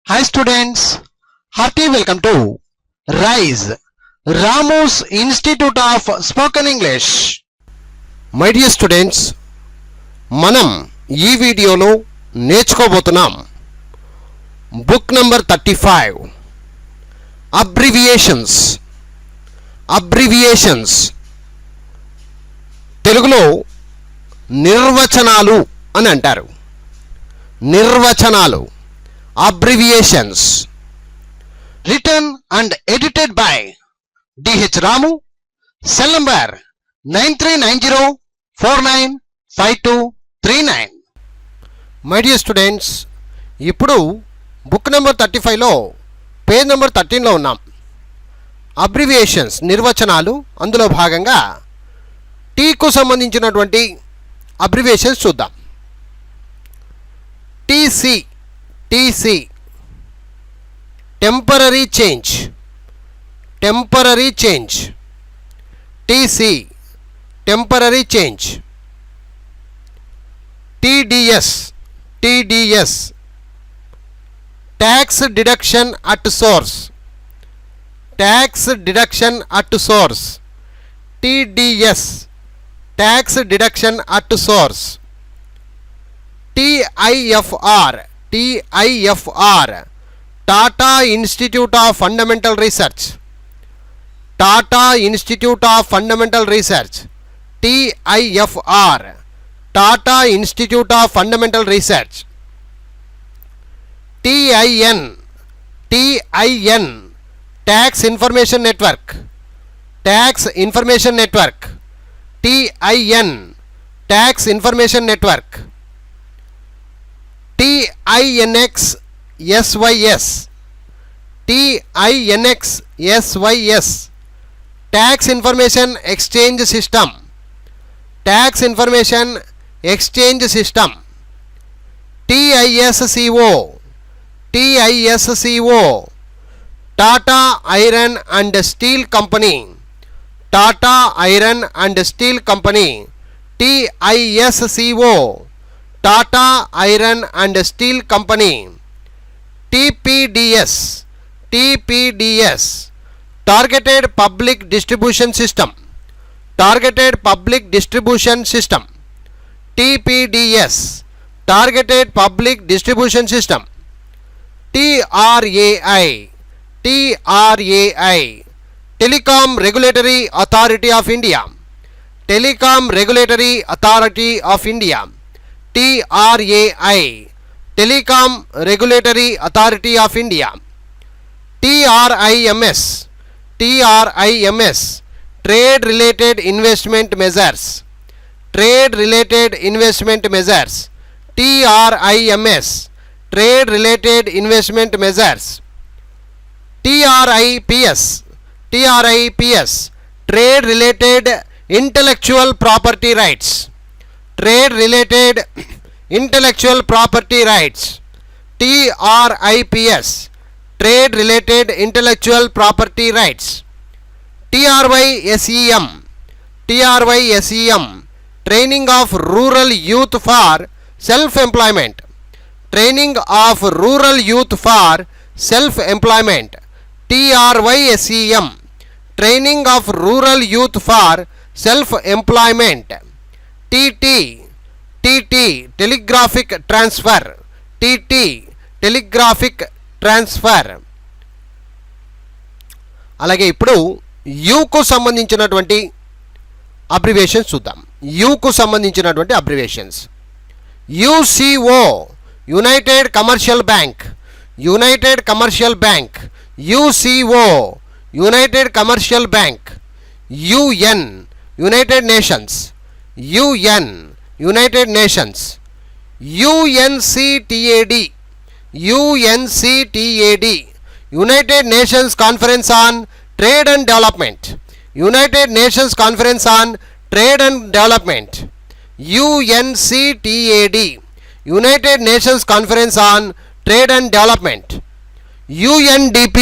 Hi students, hearty welcome to RISE, Ramu's Institute of Spoken English. My dear students, మనం ఈ వీడియోలో నేర్చుకోబోతున్నాం book number 35 abbreviations తెలుగులో నిర్వచనాలు అని అంటారు. నిర్వచనాలు abbreviations. Written and edited by D.H. Ramu, cell number 9390495239. My dear students, ఇప్పుడు book number 35లో page number 13లో ఉన్నాం. అబ్రివియేషన్స్ నిర్వచనాలు, అందులో భాగంగా టీకు సంబంధించినటువంటి అబ్రివియేషన్స్ చూద్దాం. TC temporary change. TC temporary change. TDS tax deduction at source. TDS tax deduction at source. TIFR Tata institute of fundamental research. TIFR Tata institute of fundamental research. TIN tax information network. TIN tax information network. TINXSYS tax information exchange system. TISCO Tata iron and steel company. TISCO Tata iron and steel company. TPDS targeted public distribution system. TPDS targeted public distribution system. TRAI telecom regulatory authority of India. TRAI telecom regulatory authority of India. TRIMS trade related investment measures. TRIMS trade related investment measures. TRIPS trade related intellectual property rights. TRIPS trade related intellectual property rights. TRYSEM training of rural youth for self employment. TRYSEM training of rural youth for self employment. TT telegraphic transfer. అలాగే ఇప్పుడు యూకు సంబంధించినటువంటి abbreviations చూద్దాం. UCO united commercial bank. UCO united commercial bank. UN united nations. UNCTAD united nations conference on trade and development. UNCTAD united nations conference on trade and development. UNDP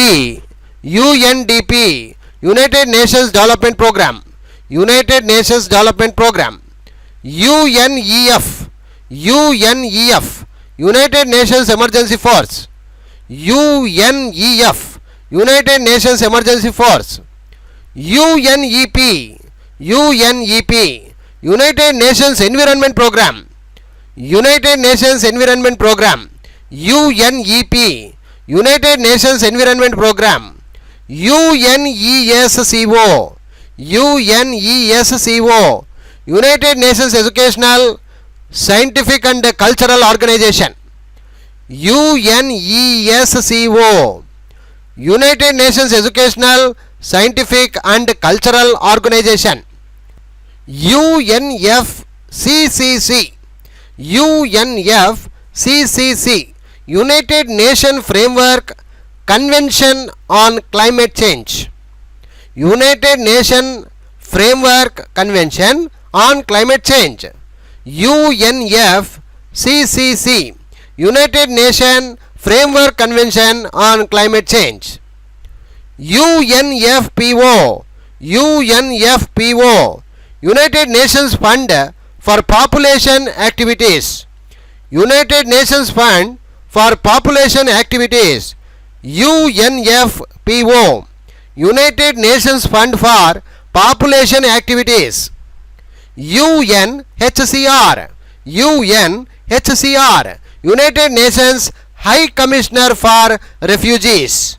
united nations development programme. UNEF United Nations Emergency Force. UNEF, United Nations Emergency Force. UNEP, United Nations Environment Program. United Nations Environment Program. UNEP, United Nations Environment Program. UNESCO, United Nations Educational, Scientific and Cultural Organization. UNESCO, United Nations Educational, Scientific and Cultural Organization. UNFCCC, United Nations Framework Convention on Climate Change. United Nations Framework Convention on Climate Change. UNFCCC, United Nations Framework Convention on Climate Change. UNFPO, United Nations Fund for Population Activities. United Nations Fund for Population Activities. UNFPO, United Nations Fund for Population Activities. UNHCR, United Nations High Commissioner for Refugees.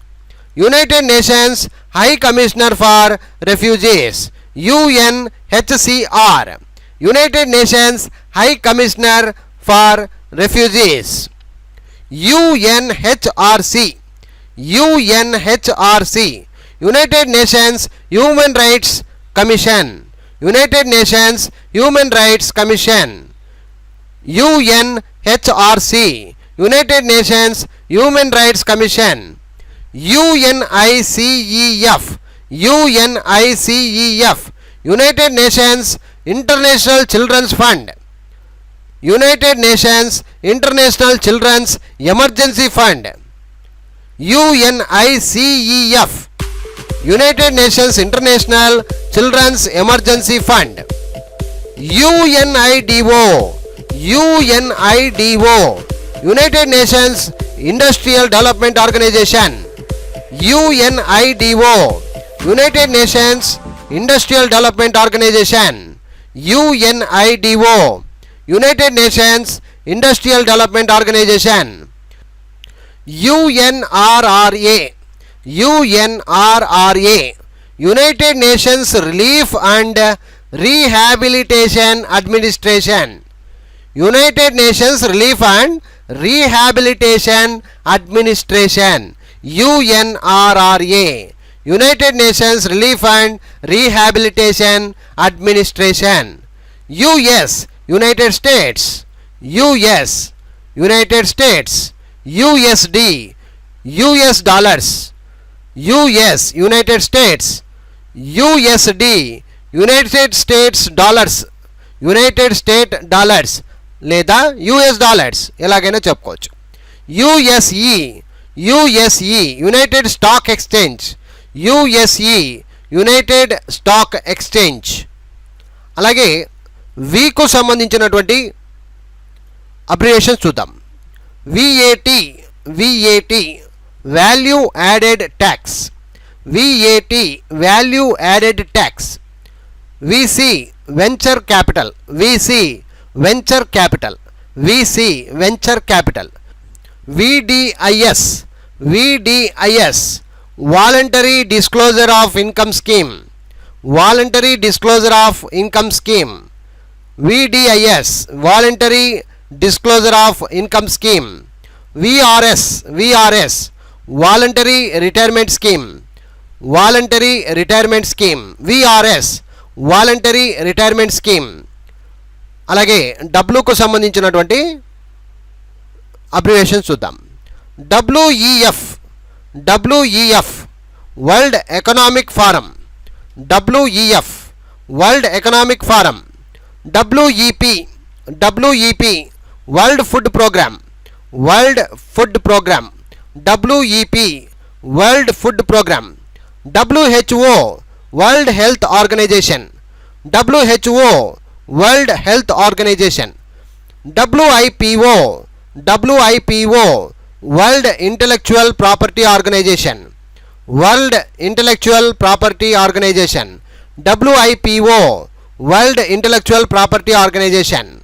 United Nations High Commissioner for Refugees. UNHCR, United Nations High Commissioner for Refugees. UNHRC, United Nations Human Rights Commission. United Nations Human Rights Commission. UNHRC, United Nations Human Rights Commission. UNICEF, United Nations International Children's Fund. United Nations International Children's Emergency Fund. UNICEF, United Nations International Children's Emergency Fund. UNIDO, United Nations Industrial Development Organization. UNIDO, United Nations Industrial Development Organization. UNIDO, United Nations Industrial Development Organization. UNRRA, United Nations Relief and Rehabilitation Administration. United Nations Relief and Rehabilitation Administration. UNRRA, United Nations Relief and Rehabilitation Administration. US, United States. United States. USD, US dollars. United States. USD, United States dollars. United States dollars లేదా US dollars ఎలాగైనా చెప్పుకోవచ్చు. USA, United Stock Exchange. United Stock Exchange. అలాగే week సంబంధించినటువంటి abbreviations చూద్దాం. VAT, Value Added Tax. Value Added Tax. VC, Venture Capital. Venture Capital. VDIS, Voluntary Disclosure of Income Scheme. VDIS, Voluntary Disclosure of Income Scheme. VRS, Voluntary Retirement Scheme. VRS, Voluntary Retirement Scheme. అలాగే డబ్ల్యూకు సంబంధించినటువంటి abbreviations చూద్దాం. WEF, world economic forum. WEP, world food programme. WEP, world food programme. WHO, world health organisation. World Health Organization. WIPO, World Intellectual Property Organization, World Intellectual Property Organization, WIPO, World Intellectual Property Organization.